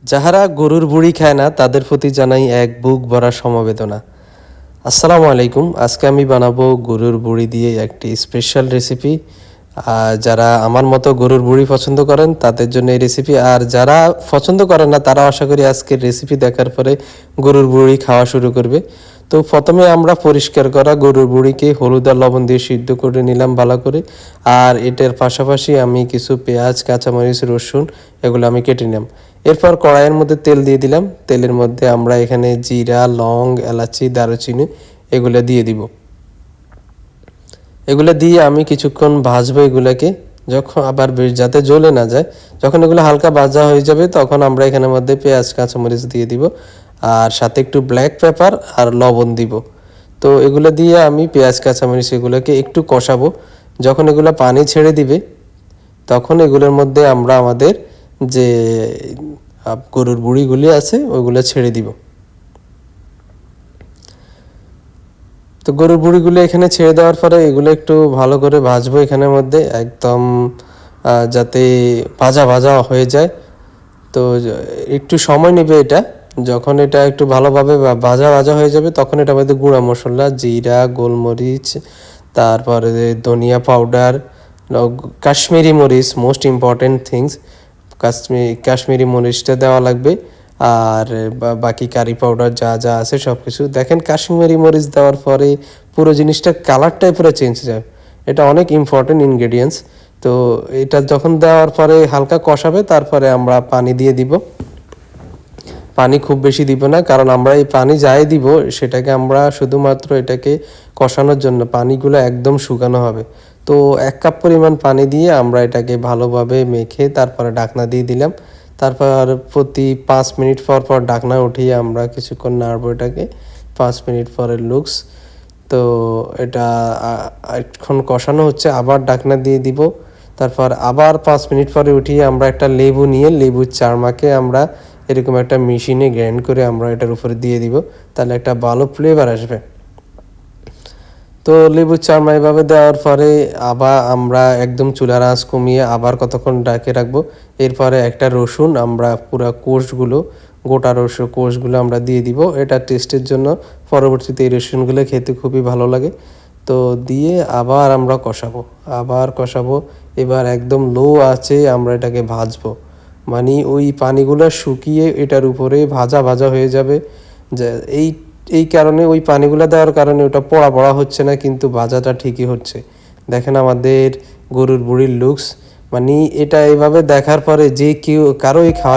যাহারা গরুর বুড়ি খায় না তাদের প্রতি জানাই এক বুক ভরা সমবেদনা। আসসালামু আলাইকুম। আজকে আমি বানাবো গরুর বুড়ি দিয়ে একটি স্পেশাল রেসিপি। যারা আমার মতো গরুর বুড়ি পছন্দ করেন তাদের জন্য এই রেসিপি, আর যারা পছন্দ করেন না তারা আশা করি আজকের রেসিপি দেখার পরে গরুর বুড়ি খাওয়া শুরু করবে। তো প্রথমে আমরা পরিষ্কার করা গরুর বুড়িকে হলুদ আর লবণ দিয়ে সিদ্ধ করে নিলাম ভালো করে। আর এটার পাশাপাশি আমি কিছু পেঁয়াজ, কাঁচামরিচ, রসুন এগুলো আমি কেটে নিলাম। এরপর কড়াইয়ের মধ্যে তেল দিয়ে দিলাম। তেলের মধ্যে আমরা এখানে জিরা, লং, এলাচি, দারুচিনি এগুলো দিয়ে দিব। এগুলো দিয়ে আমি কিছুক্ষণ ভাজবো এগুলোকে, যখন আবার বেশ যাতে জ্বলে না যায়। যখন এগুলো হালকা ভাজা হয়ে যাবে তখন আমরা এখানের মধ্যে পেঁয়াজ, কাঁচামরিচ দিয়ে দিব, আর সাথে একটু ব্ল্যাক পেপার আর লবণ দিব। তো এগুলো দিয়ে আমি পেঁয়াজ, কাঁচামরিচ এগুলোকে একটু কষাবো। যখন এগুলো পানি ছেড়ে দিবে তখন এগুলোর মধ্যে আমরা আমাদের যে গরুর বুড়িগুলি আছে ওইগুলো ছেড়ে দিব। তো গরুর বুড়িগুলো এখানে ছেড়ে দেওয়ার পরে এগুলো একটু ভালো করে ভাজবো এখানের মধ্যে, একদম যাতে ভাজা ভাজা হয়ে যায়। তো একটু সময় নেবে এটা। যখন এটা একটু ভালোভাবে ভাজা ভাজা হয়ে যাবে তখন এটার মধ্যে গুঁড়া মশলা, জিরা, গোলমরিচ, তারপরে ধনিয়া পাউডার, কাশ্মীরি মরিচ, মোস্ট ইম্পর্টেন্ট থিংস, কাশ্মীরি মরিচটা দেওয়া লাগবে। আর বাকি কারি পাউডার যা যা আছে সব কিছু। দেখেন কাশ্মীরি মরিচ দেওয়ার পরে পুরো জিনিসটার কালারটাই পুরো চেঞ্জ হয়ে যায়। এটা অনেক ইম্পর্টেন্ট ইনগ্রেডিয়েন্টস। তো এটা যখন দেওয়ার পরে হালকা কষাবে তারপরে আমরা পানি দিয়ে দিব। পানি খুব বেশি দিব না, কারণ আমরা এই পানি যাই দিব সেটাকে আমরা শুধুমাত্র এটাকে কষানোর জন্য, পানিগুলো একদম শুকানো হবে। তো 1 কাপ পরিমাণ পানি দিয়ে আমরা এটাকে ভালোভাবে মেখে তারপরে ঢাকনা দিয়ে দিলাম। তারপর প্রতি 5 মিনিট পর পর ঢাকনা উঠিয়ে আমরা কিছুক্ষণ নাড়বো এটাকে। 5 মিনিট পরে লুকস। তো এটা এখন কষানো হচ্ছে, আবার ঢাকনা দিয়ে দিব। তারপর আবার 5 মিনিট পরে উঠিয়ে আমরা একটা লেবু নিয়ে লেবুর চারমাকে আমরা এরকম একটা মেশিনে গ্রাইন্ড করে আমরা এটার উপরে দিয়ে দিব, তাহলে একটা ভালো ফ্লেভার আসবে। তো লেবুর চারমা এভাবে দেওয়ার পরে আবার আমরা একদম চুলার আঁচ কমিয়ে আবার কতক্ষণ ঢাকে রাখবো। এরপরে একটা রসুন আমরা পুরো কোষগুলো, গোটা রসুন কোষগুলো আমরা দিয়ে দিব এটা টেস্টের জন্য। পরবর্তীতে এই রসুনগুলো খেতে খুবই ভালো লাগে। তো দিয়ে আবার আমরা কষাবো। এবার একদম লো আছে আমরা এটাকে ভাজবো, মানে ওই পানিগুলো শুকিয়ে এটার উপরে ভাজা ভাজা হয়ে যাবে। যে এই এই কারণে ওই পানিগুলো দেওয়ার কারণে ওটা পোড়া পোড়া হচ্ছে না, কিন্তু ভাজাটা ঠিকই হচ্ছে। দেখেন আমাদের গরুর বুড়ির লুকস, মানে এটা এভাবে দেখার পরে যে কেউ কারোই খাওয়ার